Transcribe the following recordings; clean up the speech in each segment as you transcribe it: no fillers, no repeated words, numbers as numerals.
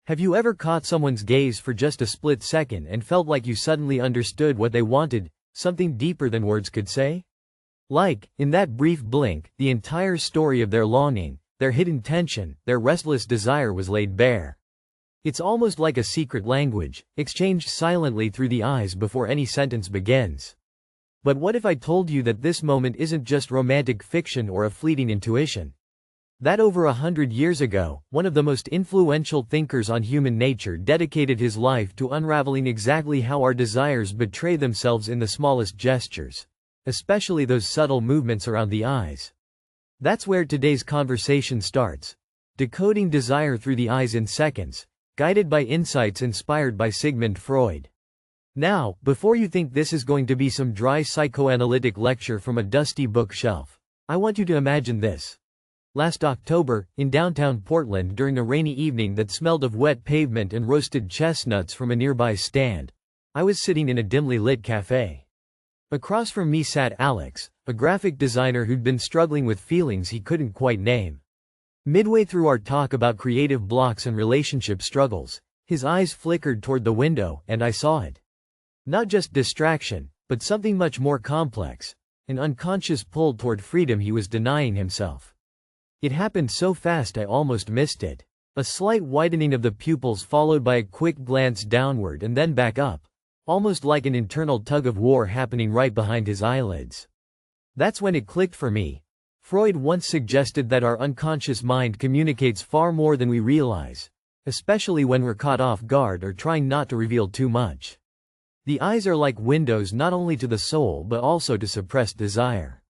Have you ever caught someone's gaze for just a split second and felt like you suddenly understood what they wanted, something deeper than words could say? Like, in that brief blink, the entire story of their longing, their hidden tension, their restless desire was laid bare. It's almost like a secret language, exchanged silently through the eyes before any sentence begins. But what if I told you that this moment isn't just romantic fiction or a fleeting intuition? That over 100 years ago, one of the most influential thinkers on human nature dedicated his life to unraveling exactly how our desires betray themselves in the smallest gestures, especially those subtle movements around the eyes. That's where today's conversation starts. Decoding desire through the eyes in seconds, guided by insights inspired by Sigmund Freud. Now, before you think this is going to be some dry psychoanalytic lecture from a dusty bookshelf, I want you to imagine this. Last October, in downtown Portland during a rainy evening that smelled of wet pavement and roasted chestnuts from a nearby stand, I was sitting in a dimly lit cafe. Across from me sat Alex, a graphic designer who'd been struggling with feelings he couldn't quite name. Midway through our talk about creative blocks and relationship struggles, his eyes flickered toward the window, and I saw it. Not just distraction, but something much more complex, an unconscious pull toward freedom he was denying himself. It happened so fast I almost missed it. A slight widening of the pupils followed by a quick glance downward and then back up, almost like an internal tug-of-war happening right behind his eyelids. That's when it clicked for me. Freud once suggested that our unconscious mind communicates far more than we realize, especially when we're caught off guard or trying not to reveal too much. The eyes are like windows not only to the soul but also to suppressed desire.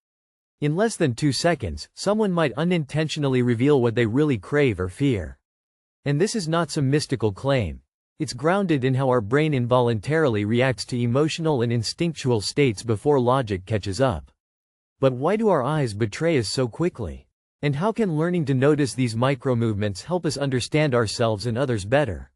In less than 2 seconds, someone might unintentionally reveal what they really crave or fear. And this is not some mystical claim. It's grounded in how our brain involuntarily reacts to emotional and instinctual states before logic catches up. But why do our eyes betray us so quickly? And how can learning to notice these micro-movements help us understand ourselves and others better?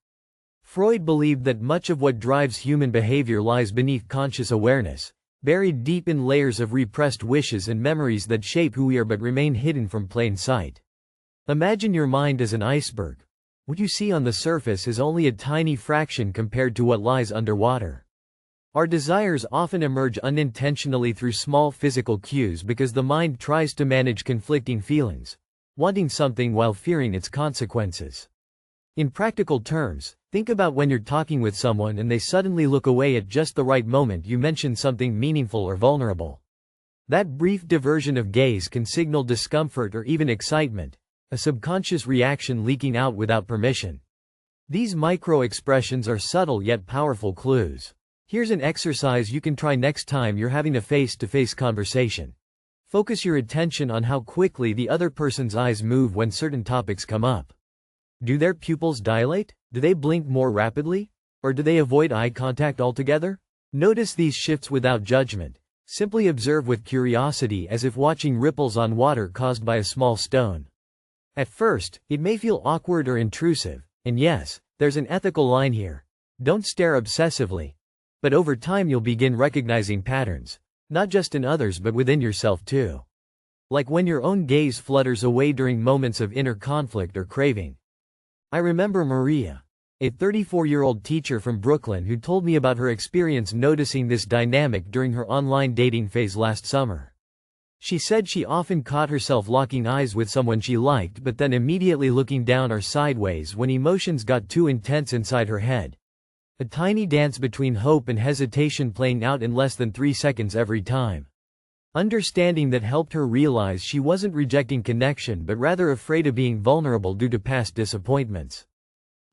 Freud believed that much of what drives human behavior lies beneath conscious awareness, buried deep in layers of repressed wishes and memories that shape who we are but remain hidden from plain sight. Imagine your mind as an iceberg. What you see on the surface is only a tiny fraction compared to what lies underwater. Our desires often emerge unintentionally through small physical cues because the mind tries to manage conflicting feelings, wanting something while fearing its consequences. In practical terms, think about when you're talking with someone and they suddenly look away at just the right moment you mention something meaningful or vulnerable. That brief diversion of gaze can signal discomfort or even excitement, a subconscious reaction leaking out without permission. These micro-expressions are subtle yet powerful clues. Here's an exercise you can try next time you're having a face-to-face conversation. Focus your attention on how quickly the other person's eyes move when certain topics come up. Do their pupils dilate? Do they blink more rapidly? Or do they avoid eye contact altogether? Notice these shifts without judgment. Simply observe with curiosity as if watching ripples on water caused by a small stone. At first, it may feel awkward or intrusive, and yes, there's an ethical line here. Don't stare obsessively. But over time you'll begin recognizing patterns, not just in others but within yourself too. Like when your own gaze flutters away during moments of inner conflict or craving. I remember Maria, a 34-year-old teacher from Brooklyn who told me about her experience noticing this dynamic during her online dating phase last summer. She said she often caught herself locking eyes with someone she liked but then immediately looking down or sideways when emotions got too intense inside her head. A tiny dance between hope and hesitation playing out in less than 3 seconds every time. Understanding that helped her realize she wasn't rejecting connection but rather afraid of being vulnerable due to past disappointments.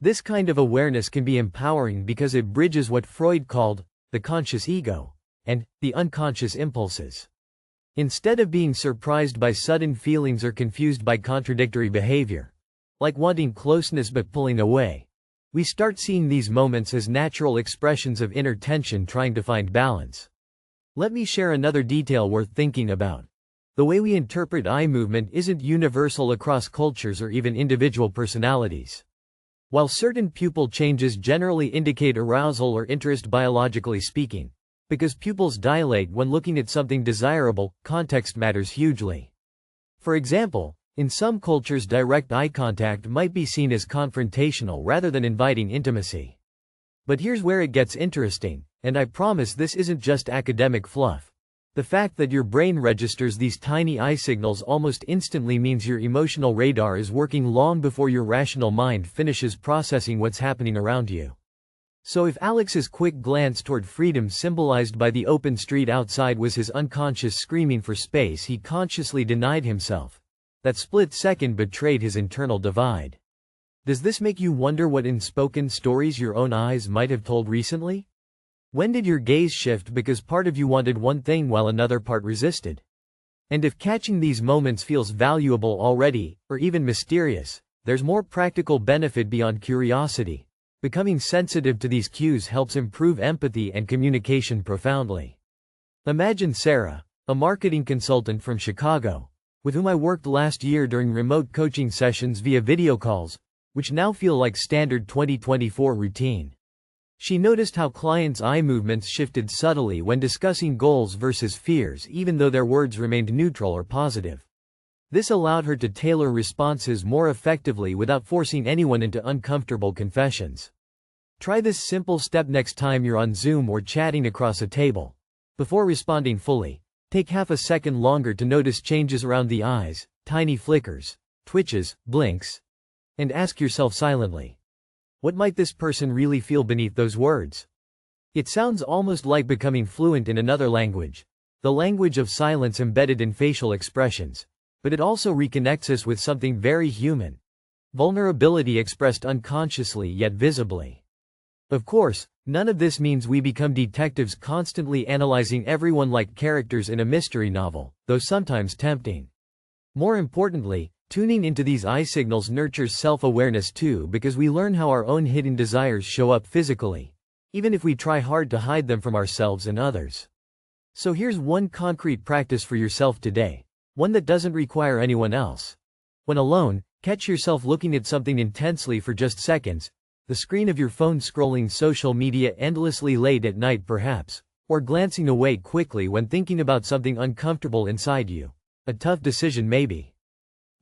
This kind of awareness can be empowering because it bridges what Freud called the conscious ego and the unconscious impulses. Instead of being surprised by sudden feelings or confused by contradictory behavior, like wanting closeness but pulling away, we start seeing these moments as natural expressions of inner tension trying to find balance. Let me share another detail worth thinking about. The way we interpret eye movement isn't universal across cultures or even individual personalities. While certain pupil changes generally indicate arousal or interest biologically speaking, because pupils dilate when looking at something desirable, context matters hugely. For example, In some cultures, direct eye contact might be seen as confrontational rather than inviting intimacy. But here's where it gets interesting, and I promise this isn't just academic fluff. The fact that your brain registers these tiny eye signals almost instantly means your emotional radar is working long before your rational mind finishes processing what's happening around you. So if Alex's quick glance toward freedom symbolized by the open street outside was his unconscious screaming for space he consciously denied himself, that split second betrayed his internal divide. Does this make you wonder what unspoken stories your own eyes might have told recently? When did your gaze shift because part of you wanted one thing while another part resisted? And if catching these moments feels valuable already, or even mysterious, there's more practical benefit beyond curiosity. Becoming sensitive to these cues helps improve empathy and communication profoundly. Imagine Sarah, a marketing consultant from Chicago, with whom I worked last year during remote coaching sessions via video calls, which now feel like standard 2024 routine. She noticed how clients' eye movements shifted subtly when discussing goals versus fears, even though their words remained neutral or positive. This allowed her to tailor responses more effectively without forcing anyone into uncomfortable confessions. Try this simple step next time you're on Zoom or chatting across a table. Before responding fully, take half a second longer to notice changes around the eyes, tiny flickers, twitches, blinks, and ask yourself silently, what might this person really feel beneath those words? It sounds almost like becoming fluent in another language, the language of silence embedded in facial expressions. But it also reconnects us with something very human. Vulnerability expressed unconsciously yet visibly. Of course, none of this means we become detectives constantly analyzing everyone like characters in a mystery novel, though sometimes tempting. More importantly, tuning into these eye signals nurtures self-awareness too, because we learn how our own hidden desires show up physically, even if we try hard to hide them from ourselves and others. So here's one concrete practice for yourself today. One that doesn't require anyone else. When alone, catch yourself looking at something intensely for just seconds, the screen of your phone, scrolling social media endlessly late at night perhaps, or glancing away quickly when thinking about something uncomfortable inside you. A tough decision maybe.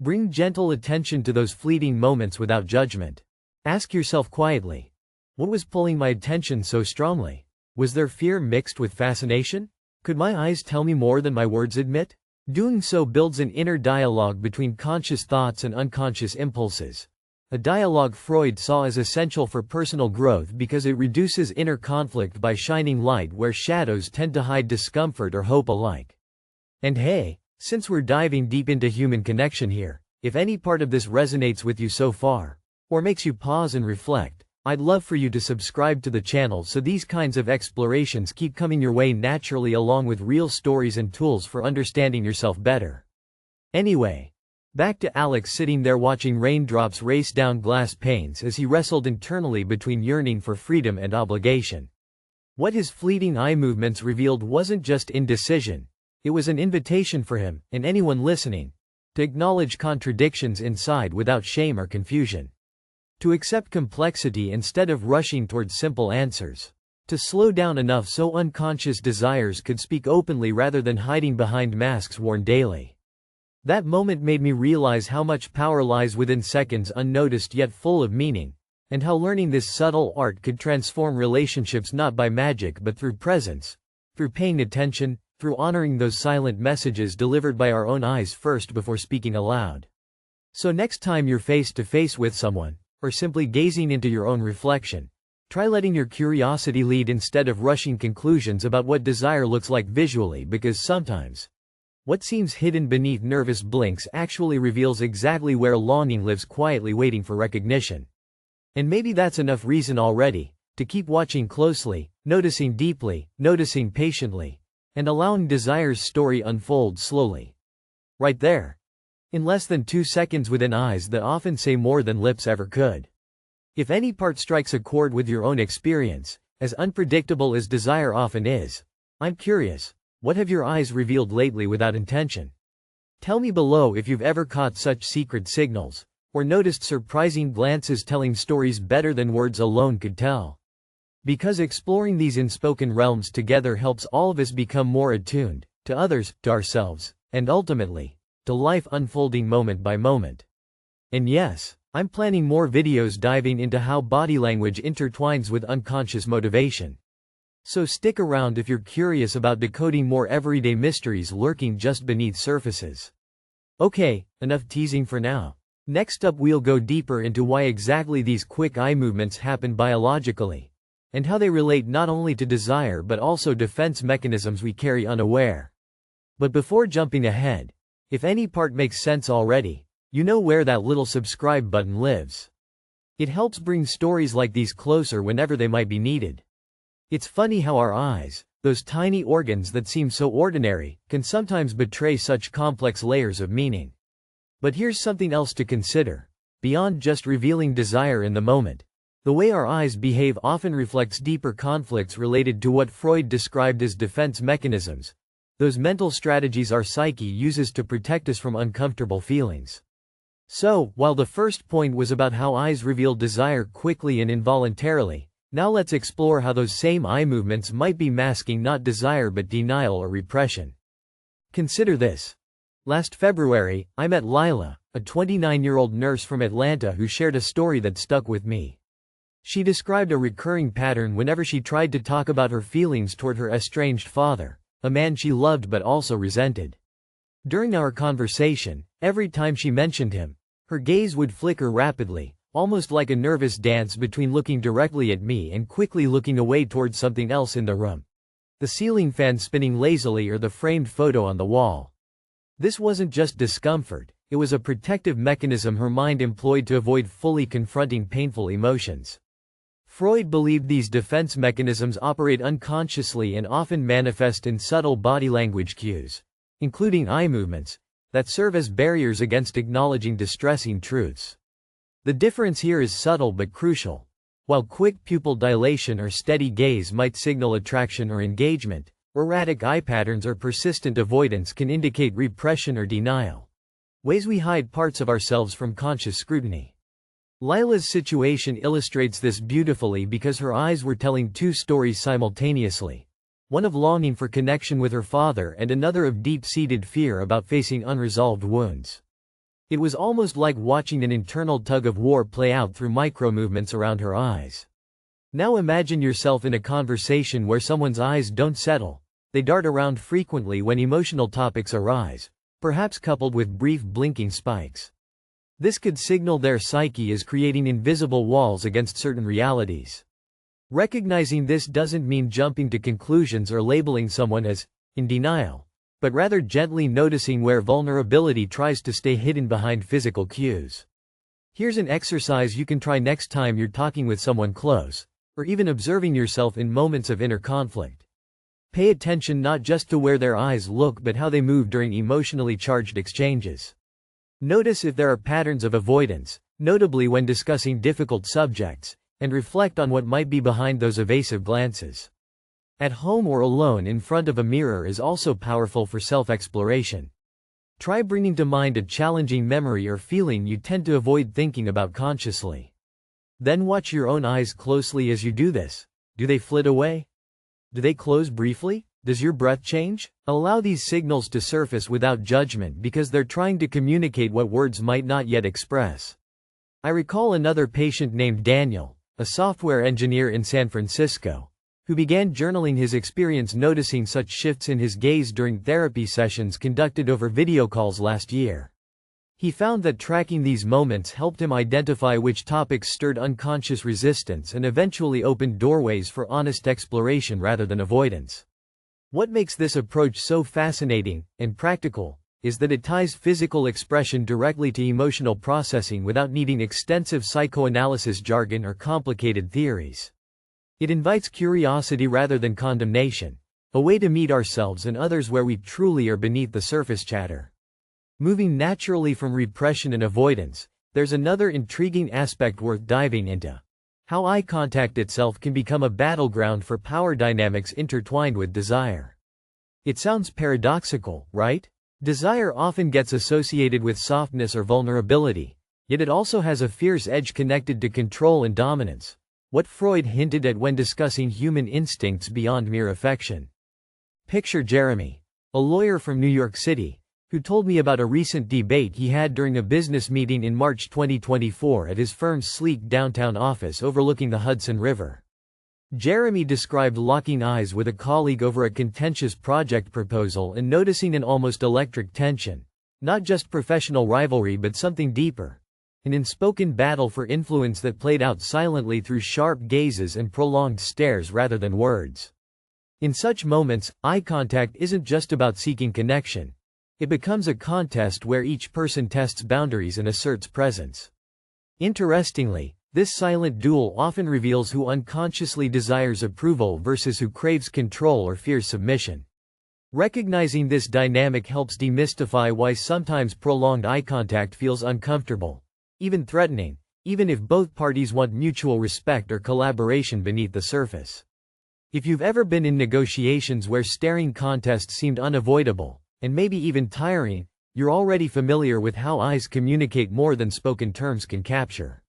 Bring gentle attention to those fleeting moments without judgment. Ask yourself quietly, what was pulling my attention so strongly? Was there fear mixed with fascination? Could my eyes tell me more than my words admit? Doing so builds an inner dialogue between conscious thoughts and unconscious impulses. A dialogue Freud saw as essential for personal growth because it reduces inner conflict by shining light where shadows tend to hide discomfort or hope alike. And hey, since we're diving deep into human connection here, if any part of this resonates with you so far, or makes you pause and reflect, I'd love for you to subscribe to the channel so these kinds of explorations keep coming your way naturally, along with real stories and tools for understanding yourself better. Anyway, back to Alex sitting there watching raindrops race down glass panes as he wrestled internally between yearning for freedom and obligation. What his fleeting eye movements revealed wasn't just indecision, it was an invitation for him, and anyone listening, to acknowledge contradictions inside without shame or confusion. To accept complexity instead of rushing towards simple answers. To slow down enough so unconscious desires could speak openly rather than hiding behind masks worn daily. That moment made me realize how much power lies within seconds unnoticed yet full of meaning, and how learning this subtle art could transform relationships not by magic but through presence, through paying attention, through honoring those silent messages delivered by our own eyes first before speaking aloud. So next time you're face to face with someone, or simply gazing into your own reflection, try letting your curiosity lead instead of rushing conclusions about what desire looks like visually, because sometimes what seems hidden beneath nervous blinks actually reveals exactly where longing lives quietly waiting for recognition. And maybe that's enough reason already to keep watching closely, noticing deeply, noticing patiently, and allowing desire's story unfold slowly. Right there. In less than 2 seconds, within eyes that often say more than lips ever could. If any part strikes a chord with your own experience, as unpredictable as desire often is, I'm curious, what have your eyes revealed lately without intention? Tell me below if you've ever caught such secret signals, or noticed surprising glances telling stories better than words alone could tell. Because exploring these unspoken realms together helps all of us become more attuned to others, to ourselves, and ultimately, to life unfolding moment by moment. And yes, I'm planning more videos diving into how body language intertwines with unconscious motivation. So stick around if you're curious about decoding more everyday mysteries lurking just beneath surfaces. Okay, enough teasing for now. Next up we'll go deeper into why exactly these quick eye movements happen biologically, and how they relate not only to desire but also defense mechanisms we carry unaware. But before jumping ahead, if any part makes sense already, you know where that little subscribe button lives. It helps bring stories like these closer whenever they might be needed. It's funny how our eyes, those tiny organs that seem so ordinary, can sometimes betray such complex layers of meaning. But here's something else to consider. Beyond just revealing desire in the moment, the way our eyes behave often reflects deeper conflicts related to what Freud described as defense mechanisms, those mental strategies our psyche uses to protect us from uncomfortable feelings. So, while the first point was about how eyes reveal desire quickly and involuntarily, now let's explore how those same eye movements might be masking not desire but denial or repression. Consider this. Last February, I met Lila, a 29-year-old nurse from Atlanta who shared a story that stuck with me. She described a recurring pattern whenever she tried to talk about her feelings toward her estranged father, a man she loved but also resented. During our conversation, every time she mentioned him, her gaze would flicker rapidly, almost like a nervous dance between looking directly at me and quickly looking away towards something else in the room. The ceiling fan spinning lazily or the framed photo on the wall. This wasn't just discomfort, it was a protective mechanism her mind employed to avoid fully confronting painful emotions. Freud believed these defense mechanisms operate unconsciously and often manifest in subtle body language cues, including eye movements, that serve as barriers against acknowledging distressing truths. The difference here is subtle but crucial. While quick pupil dilation or steady gaze might signal attraction or engagement, erratic eye patterns or persistent avoidance can indicate repression or denial. Ways we hide parts of ourselves from conscious scrutiny. Lila's situation illustrates this beautifully because her eyes were telling two stories simultaneously. One of longing for connection with her father and another of deep-seated fear about facing unresolved wounds. It was almost like watching an internal tug-of-war play out through micro-movements around her eyes. Now imagine yourself in a conversation where someone's eyes don't settle. They dart around frequently when emotional topics arise, perhaps coupled with brief blinking spikes. This could signal their psyche is creating invisible walls against certain realities. Recognizing this doesn't mean jumping to conclusions or labeling someone as in denial, but rather gently noticing where vulnerability tries to stay hidden behind physical cues. Here's an exercise you can try next time you're talking with someone close, or even observing yourself in moments of inner conflict. Pay attention not just to where their eyes look but how they move during emotionally charged exchanges. Notice if there are patterns of avoidance, notably when discussing difficult subjects, and reflect on what might be behind those evasive glances. At home or alone in front of a mirror is also powerful for self-exploration. Try bringing to mind a challenging memory or feeling you tend to avoid thinking about consciously. Then watch your own eyes closely as you do this. Do they flit away? Do they close briefly? Does your breath change? Allow these signals to surface without judgment because they're trying to communicate what words might not yet express. I recall another patient named Daniel, a software engineer in San Francisco, who began journaling his experience noticing such shifts in his gaze during therapy sessions conducted over video calls last year. He found that tracking these moments helped him identify which topics stirred unconscious resistance and eventually opened doorways for honest exploration rather than avoidance. What makes this approach so fascinating and practical is that it ties physical expression directly to emotional processing without needing extensive psychoanalysis jargon or complicated theories. It invites curiosity rather than condemnation, a way to meet ourselves and others where we truly are beneath the surface chatter. Moving naturally from repression and avoidance, there's another intriguing aspect worth diving into. How eye contact itself can become a battleground for power dynamics intertwined with desire. It sounds paradoxical, right? Desire often gets associated with softness or vulnerability, yet it also has a fierce edge connected to control and dominance, what Freud hinted at when discussing human instincts beyond mere affection. Picture Jeremy, a lawyer from New York City, who told me about a recent debate he had during a business meeting in March 2024 at his firm's sleek downtown office overlooking the Hudson River. Jeremy described locking eyes with a colleague over a contentious project proposal and noticing an almost electric tension, not just professional rivalry but something deeper, an unspoken battle for influence that played out silently through sharp gazes and prolonged stares rather than words. In such moments, eye contact isn't just about seeking connection. It becomes a contest where each person tests boundaries and asserts presence. Interestingly, this silent duel often reveals who unconsciously desires approval versus who craves control or fears submission. Recognizing this dynamic helps demystify why sometimes prolonged eye contact feels uncomfortable, even threatening, even if both parties want mutual respect or collaboration beneath the surface. If you've ever been in negotiations where staring contests seemed unavoidable, and maybe even tiring, you're already familiar with how eyes communicate more than spoken terms can capture.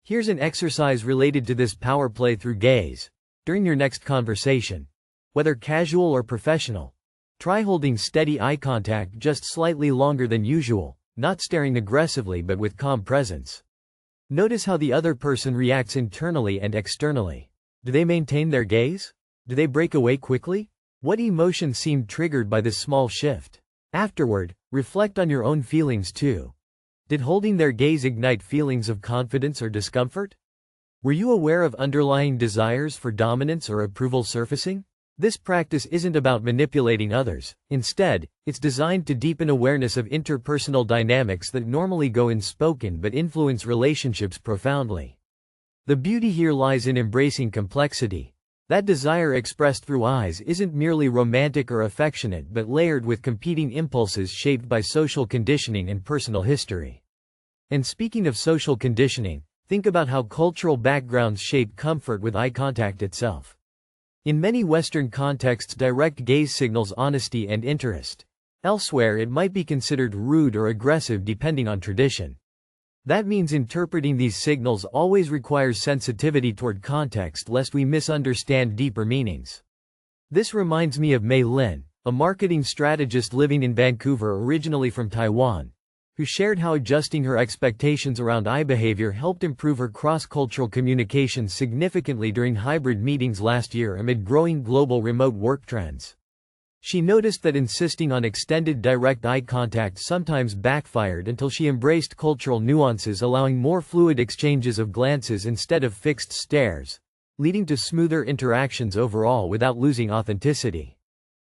Here's an exercise related to this power play through gaze. During your next conversation, whether casual or professional, try holding steady eye contact just slightly longer than usual, not staring aggressively but with calm presence. Notice how the other person reacts internally and externally. Do they maintain their gaze? Do they break away quickly? What emotions seem triggered by this small shift? Afterward, reflect on your own feelings too. Did holding their gaze ignite feelings of confidence or discomfort? Were you aware of underlying desires for dominance or approval surfacing? This practice isn't about manipulating others. Instead, it's designed to deepen awareness of interpersonal dynamics that normally go unspoken but influence relationships profoundly. The beauty here lies in embracing complexity. That desire expressed through eyes isn't merely romantic or affectionate but layered with competing impulses shaped by social conditioning and personal history. And speaking of social conditioning, think about how cultural backgrounds shape comfort with eye contact itself. In many Western contexts, direct gaze signals honesty and interest. Elsewhere, it might be considered rude or aggressive depending on tradition. That means interpreting these signals always requires sensitivity toward context lest we misunderstand deeper meanings. This reminds me of Mei Lin, a marketing strategist living in Vancouver originally from Taiwan, who shared how adjusting her expectations around eye behavior helped improve her cross-cultural communication significantly during hybrid meetings last year amid growing global remote work trends. She noticed that insisting on extended direct eye contact sometimes backfired until she embraced cultural nuances, allowing more fluid exchanges of glances instead of fixed stares, leading to smoother interactions overall without losing authenticity.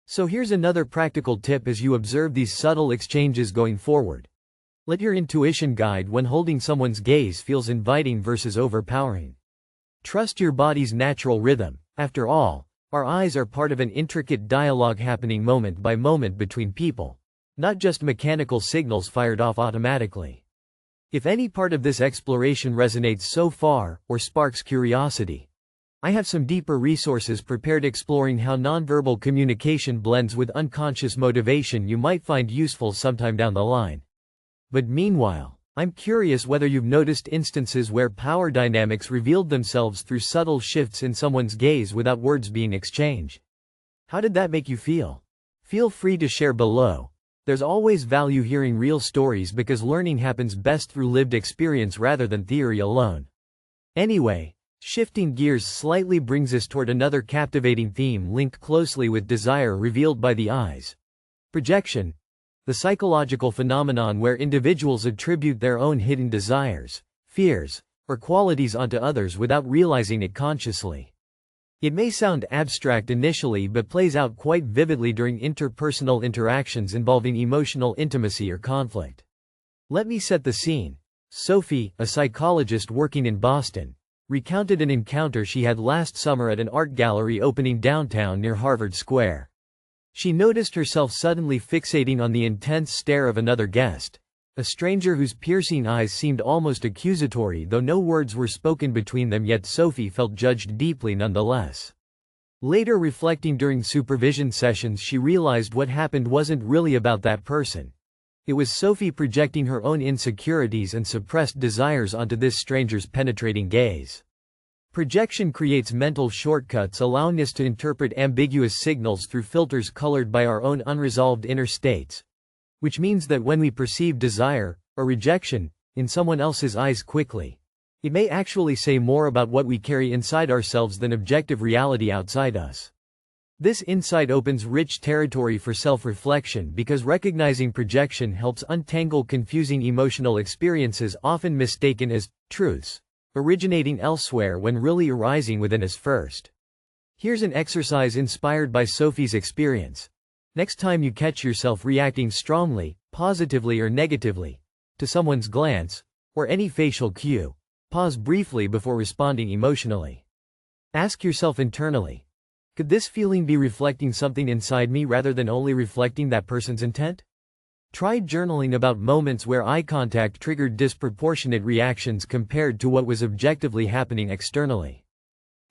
So here's another practical tip as you observe these subtle exchanges going forward. Let your intuition guide when holding someone's gaze feels inviting versus overpowering. Trust your body's natural rhythm. After all, our eyes are part of an intricate dialogue happening moment by moment between people, not just mechanical signals fired off automatically. If any part of this exploration resonates so far, or sparks curiosity, I have some deeper resources prepared exploring how nonverbal communication blends with unconscious motivation you might find useful sometime down the line. But meanwhile, I'm curious whether you've noticed instances where power dynamics revealed themselves through subtle shifts in someone's gaze without words being exchanged. How did that make you feel? Feel free to share below. There's always value hearing real stories because learning happens best through lived experience rather than theory alone. Anyway, shifting gears slightly brings us toward another captivating theme linked closely with desire revealed by the eyes. Projection. The psychological phenomenon where individuals attribute their own hidden desires, fears, or qualities onto others without realizing it consciously. It may sound abstract initially but plays out quite vividly during interpersonal interactions involving emotional intimacy or conflict. Let me set the scene. Sophie, a psychologist working in Boston, recounted an encounter she had last summer at an art gallery opening downtown near Harvard Square. She noticed herself suddenly fixating on the intense stare of another guest, a stranger whose piercing eyes seemed almost accusatory though no words were spoken between them, yet Sophie felt judged deeply nonetheless. Later, reflecting during supervision sessions, she realized what happened wasn't really about that person. It was Sophie projecting her own insecurities and suppressed desires onto this stranger's penetrating gaze. Projection creates mental shortcuts, allowing us to interpret ambiguous signals through filters colored by our own unresolved inner states. which means that when we perceive desire, or rejection, in someone else's eyes quickly, it may actually say more about what we carry inside ourselves than objective reality outside us. This insight opens rich territory for self-reflection because recognizing projection helps untangle confusing emotional experiences often mistaken as truths, originating elsewhere when really arising within us first. Here's an exercise inspired by Sophie's experience. Next time you catch yourself reacting strongly, positively or negatively, to someone's glance, or any facial cue, pause briefly before responding emotionally. Ask yourself internally, could this feeling be reflecting something inside me rather than only reflecting that person's intent? Try journaling about moments where eye contact triggered disproportionate reactions compared to what was objectively happening externally.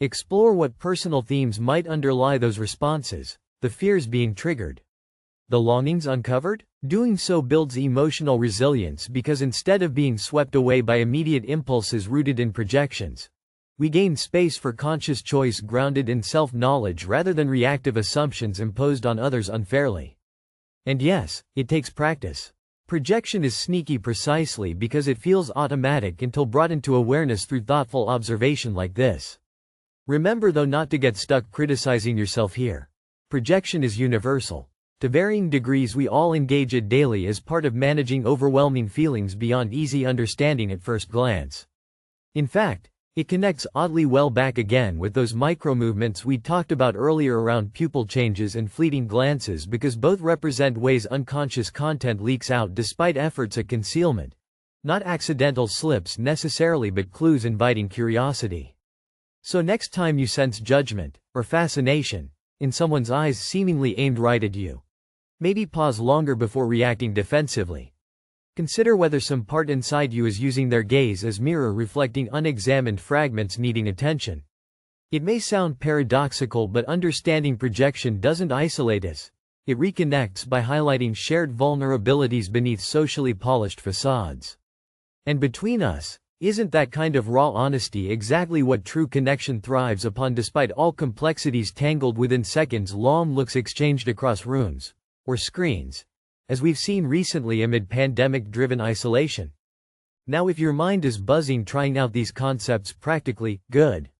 Explore what personal themes might underlie those responses, the fears being triggered, the longings uncovered. Doing so builds emotional resilience because instead of being swept away by immediate impulses rooted in projections, we gain space for conscious choice grounded in self-knowledge rather than reactive assumptions imposed on others unfairly. And yes, it takes practice. Projection is sneaky precisely because it feels automatic until brought into awareness through thoughtful observation like this. Remember though not to get stuck criticizing yourself here. Projection is universal. To varying degrees we all engage it daily as part of managing overwhelming feelings beyond easy understanding at first glance. In fact, it connects oddly well back again with those micro-movements we talked about earlier around pupil changes and fleeting glances because both represent ways unconscious content leaks out despite efforts at concealment. Not accidental slips necessarily but clues inviting curiosity. So next time you sense judgment, or fascination, in someone's eyes seemingly aimed right at you, maybe pause longer before reacting defensively. Consider whether some part inside you is using their gaze as mirror reflecting unexamined fragments needing attention. It may sound paradoxical but understanding projection doesn't isolate us. It reconnects by highlighting shared vulnerabilities beneath socially polished facades. And between us, isn't that kind of raw honesty exactly what true connection thrives upon despite all complexities tangled within seconds-long looks exchanged across rooms, or screens, as we've seen recently amid pandemic-driven isolation? Now if your mind is buzzing trying out these concepts practically, good.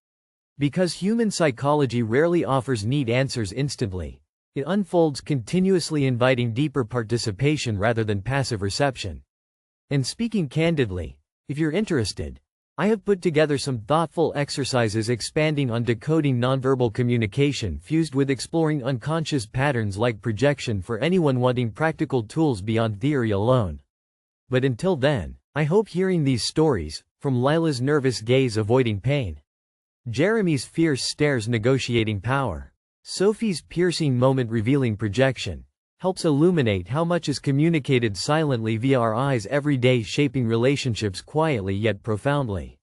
Because human psychology rarely offers neat answers instantly, it unfolds continuously inviting deeper participation rather than passive reception. And speaking candidly, if you're interested, I have put together some thoughtful exercises expanding on decoding nonverbal communication fused with exploring unconscious patterns like projection for anyone wanting practical tools beyond theory alone. But until then, I hope hearing these stories, from Lila's nervous gaze avoiding pain, Jeremy's fierce stares negotiating power, Sophie's piercing moment revealing projection, helps illuminate how much is communicated silently via our eyes every day, shaping relationships quietly yet profoundly.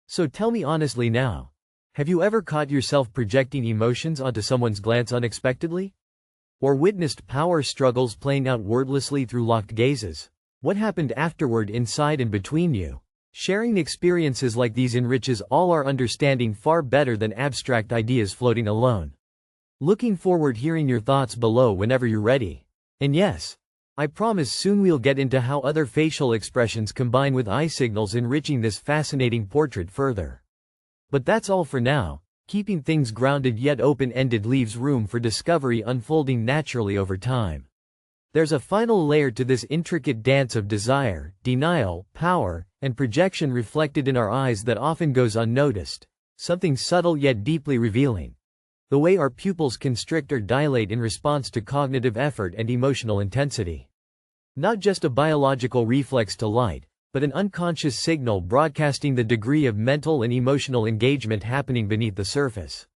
So tell me honestly now, have you ever caught yourself projecting emotions onto someone's glance unexpectedly? Or witnessed power struggles playing out wordlessly through locked gazes? What happened afterward, inside and between you? Sharing experiences like these enriches all our understanding far better than abstract ideas floating alone. Looking forward hearing your thoughts below whenever you're ready. And yes, I promise soon we'll get into how other facial expressions combine with eye signals, enriching this fascinating portrait further. But that's all for now. Keeping things grounded yet open-ended leaves room for discovery unfolding naturally over time. There's a final layer to this intricate dance of desire, denial, power, and projection reflected in our eyes that often goes unnoticed. Something subtle yet deeply revealing. The way our pupils constrict or dilate in response to cognitive effort and emotional intensity. Not just a biological reflex to light, but an unconscious signal broadcasting the degree of mental and emotional engagement happening beneath the surface.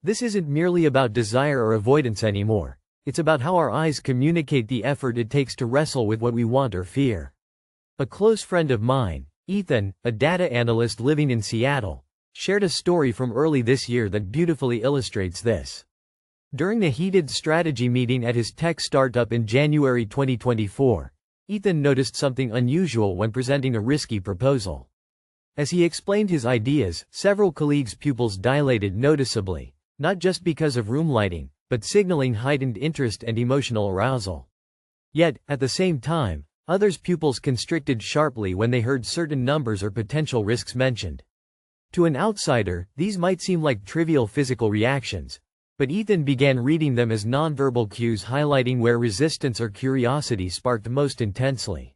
This isn't merely about desire or avoidance anymore. It's about how our eyes communicate the effort it takes to wrestle with what we want or fear. A close friend of mine, Ethan, a data analyst living in Seattle, shared a story from early this year that beautifully illustrates this. During a heated strategy meeting at his tech startup in January 2024, Ethan noticed something unusual when presenting a risky proposal. As he explained his ideas, several colleagues' pupils dilated noticeably, not just because of room lighting, but signaling heightened interest and emotional arousal. Yet, at the same time, others' pupils constricted sharply when they heard certain numbers or potential risks mentioned. To an outsider, these might seem like trivial physical reactions, but Ethan began reading them as nonverbal cues highlighting where resistance or curiosity sparked most intensely.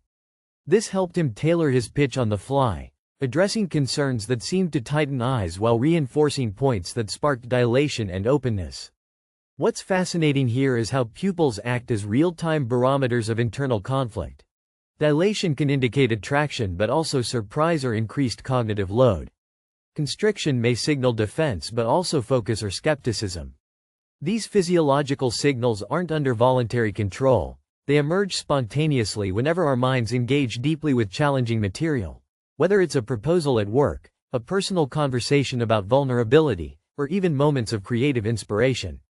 This helped him tailor his pitch on the fly, addressing concerns that seemed to tighten eyes while reinforcing points that sparked dilation and openness. What's fascinating here is how pupils act as real-time barometers of internal conflict. Dilation can indicate attraction but also surprise or increased cognitive load. Constriction may signal defense but also focus or skepticism. These physiological signals aren't under voluntary control. They emerge spontaneously whenever our minds engage deeply with challenging material. Whether it's a proposal at work, a personal conversation about vulnerability, or even moments of creative inspiration.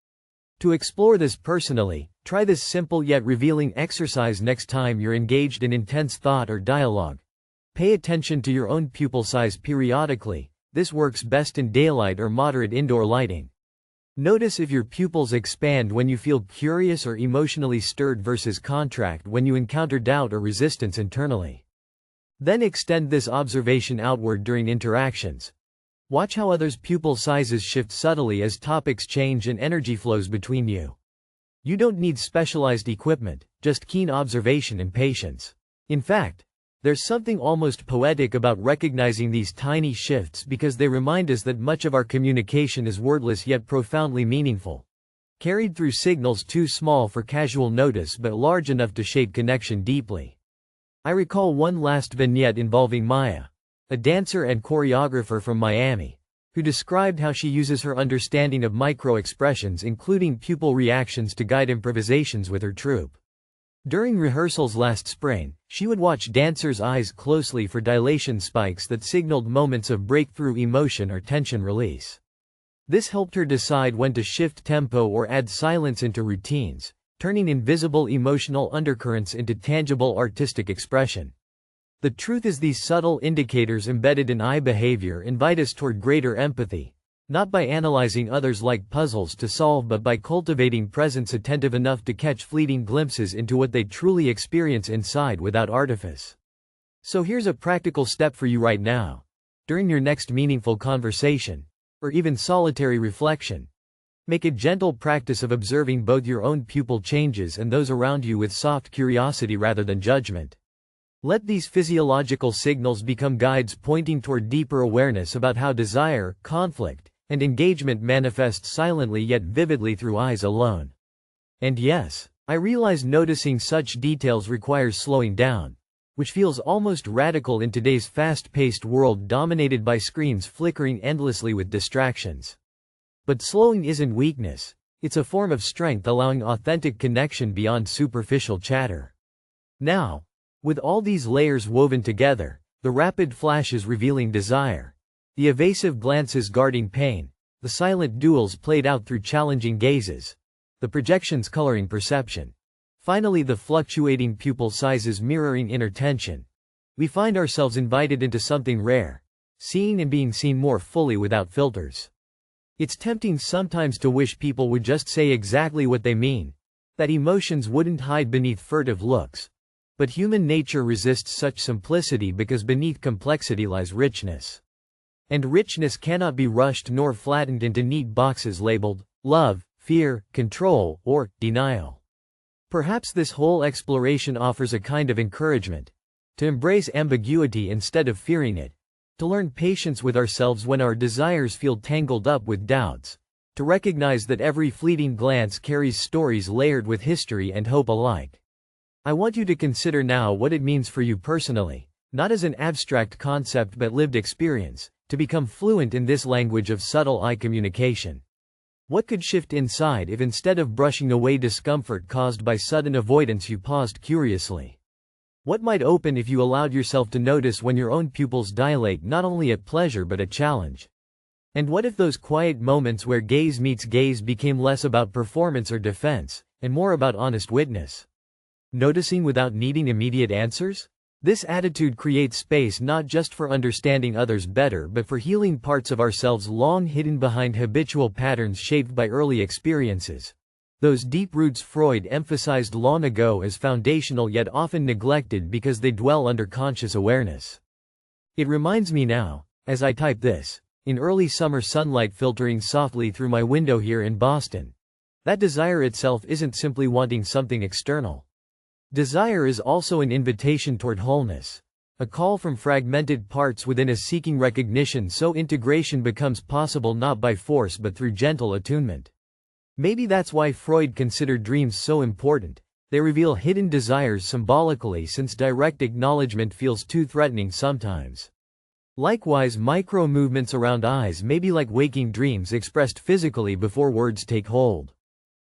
To explore this personally, try this simple yet revealing exercise next time you're engaged in intense thought or dialogue. Pay attention to your own pupil size periodically. This works best in daylight or moderate indoor lighting. Notice if your pupils expand when you feel curious or emotionally stirred versus contract when you encounter doubt or resistance internally. Then extend this observation outward during interactions. Watch how others' pupil sizes shift subtly as topics change and energy flows between you. You don't need specialized equipment, just keen observation and patience. In fact, there's something almost poetic about recognizing these tiny shifts because they remind us that much of our communication is wordless yet profoundly meaningful. Carried through signals too small for casual notice but large enough to shape connection deeply. I recall one last vignette involving Maya, a dancer and choreographer from Miami, who described how she uses her understanding of micro-expressions including pupil reactions to guide improvisations with her troupe. During rehearsals last spring, she would watch dancers' eyes closely for dilation spikes that signaled moments of breakthrough emotion or tension release. This helped her decide when to shift tempo or add silence into routines, turning invisible emotional undercurrents into tangible artistic expression. The truth is these subtle indicators embedded in eye behavior invite us toward greater empathy, not by analyzing others like puzzles to solve but by cultivating presence attentive enough to catch fleeting glimpses into what they truly experience inside without artifice. So here's a practical step for you right now. During your next meaningful conversation, or even solitary reflection, make a gentle practice of observing both your own pupil changes and those around you with soft curiosity rather than judgment. Let these physiological signals become guides pointing toward deeper awareness about how desire, conflict, and engagement manifest silently yet vividly through eyes alone. And yes, I realize noticing such details requires slowing down, which feels almost radical in today's fast-paced world dominated by screens flickering endlessly with distractions. But slowing isn't weakness, it's a form of strength allowing authentic connection beyond superficial chatter. Now, with all these layers woven together, the rapid flashes revealing desire, the evasive glances guarding pain, the silent duels played out through challenging gazes, the projections coloring perception, finally the fluctuating pupil sizes mirroring inner tension, we find ourselves invited into something rare, seeing and being seen more fully without filters. It's tempting sometimes to wish people would just say exactly what they mean, that emotions wouldn't hide beneath furtive looks. But human nature resists such simplicity because beneath complexity lies richness. And richness cannot be rushed nor flattened into neat boxes labeled love, fear, control, or denial. Perhaps this whole exploration offers a kind of encouragement to embrace ambiguity instead of fearing it, to learn patience with ourselves when our desires feel tangled up with doubts, to recognize that every fleeting glance carries stories layered with history and hope alike. I want you to consider now what it means for you personally, not as an abstract concept but lived experience, to become fluent in this language of subtle eye communication. What could shift inside if instead of brushing away discomfort caused by sudden avoidance you paused curiously? What might open if you allowed yourself to notice when your own pupils dilate not only at pleasure but at challenge? And what if those quiet moments where gaze meets gaze became less about performance or defense, and more about honest witness? Noticing without needing immediate answers? This attitude creates space not just for understanding others better but for healing parts of ourselves long hidden behind habitual patterns shaped by early experiences. Those deep roots Freud emphasized long ago as foundational yet often neglected because they dwell under conscious awareness. It reminds me now, as I type this, in early summer sunlight filtering softly through my window here in Boston, that desire itself isn't simply wanting something external. Desire is also an invitation toward wholeness, a call from fragmented parts within us seeking recognition so integration becomes possible not by force but through gentle attunement. Maybe that's why Freud considered dreams so important. They reveal hidden desires symbolically since direct acknowledgement feels too threatening sometimes. Likewise, micro-movements around eyes may be like waking dreams expressed physically before words take hold.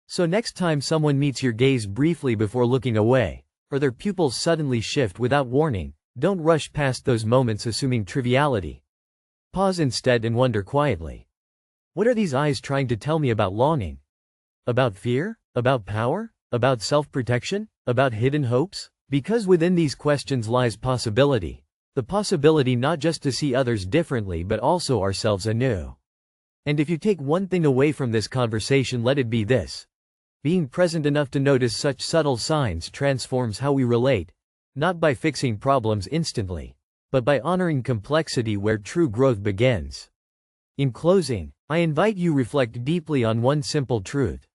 So next time someone meets your gaze briefly before looking away, or their pupils suddenly shift without warning, don't rush past those moments assuming triviality. Pause instead and wonder quietly. What are these eyes trying to tell me about longing? About fear? About power? About self-protection? About hidden hopes? Because within these questions lies possibility. The possibility not just to see others differently but also ourselves anew. And if you take one thing away from this conversation, let it be this. Being present enough to notice such subtle signs transforms how we relate, not by fixing problems instantly, but by honoring complexity where true growth begins. In closing, I invite you to reflect deeply on one simple truth.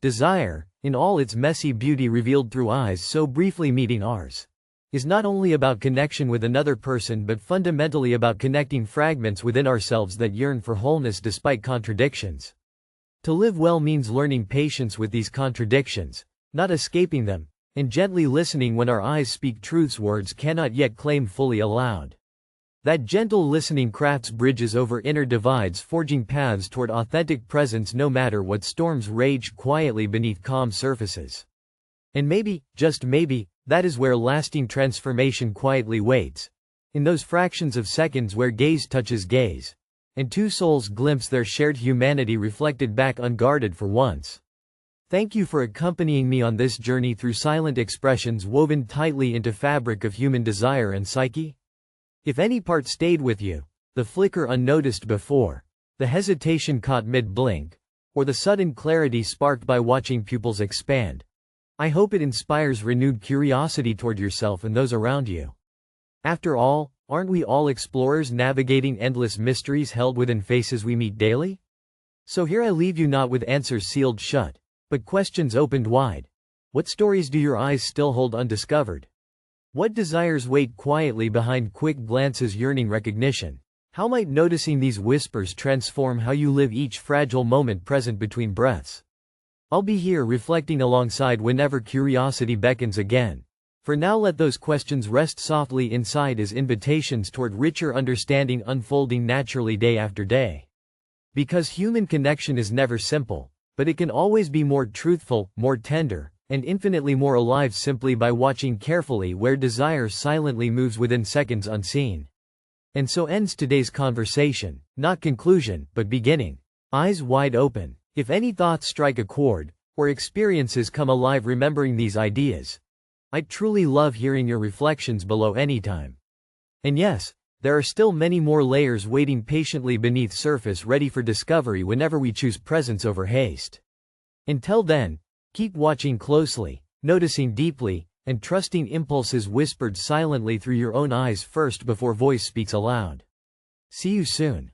Desire, in all its messy beauty revealed through eyes so briefly meeting ours, is not only about connection with another person but fundamentally about connecting fragments within ourselves that yearn for wholeness despite contradictions. To live well means learning patience with these contradictions, not escaping them, and gently listening when our eyes speak truths words cannot yet claim fully aloud. That gentle listening crafts bridges over inner divides, forging paths toward authentic presence no matter what storms rage quietly beneath calm surfaces. And maybe, just maybe, that is where lasting transformation quietly waits. In those fractions of seconds where gaze touches gaze, and two souls glimpse their shared humanity reflected back unguarded for once. Thank you for accompanying me on this journey through silent expressions woven tightly into fabric of human desire and psyche. If any part stayed with you, the flicker unnoticed before, the hesitation caught mid-blink, or the sudden clarity sparked by watching pupils expand, I hope it inspires renewed curiosity toward yourself and those around you. After all, aren't we all explorers navigating endless mysteries held within faces we meet daily? So here I leave you not with answers sealed shut, but questions opened wide. What stories do your eyes still hold undiscovered? What desires wait quietly behind quick glances yearning recognition? How might noticing these whispers transform how you live each fragile moment present between breaths? I'll be here reflecting alongside whenever curiosity beckons again. For now, let those questions rest softly inside as invitations toward richer understanding unfolding naturally day after day. Because human connection is never simple, but it can always be more truthful, more tender, and infinitely more alive simply by watching carefully where desire silently moves within seconds unseen. And so ends today's conversation, not conclusion, but beginning. Eyes wide open. If any thoughts strike a chord, or experiences come alive remembering these ideas, I'd truly love hearing your reflections below anytime. And yes, there are still many more layers waiting patiently beneath surface ready for discovery whenever we choose presence over haste. Until then, keep watching closely, noticing deeply, and trusting impulses whispered silently through your own eyes first before voice speaks aloud. See you soon.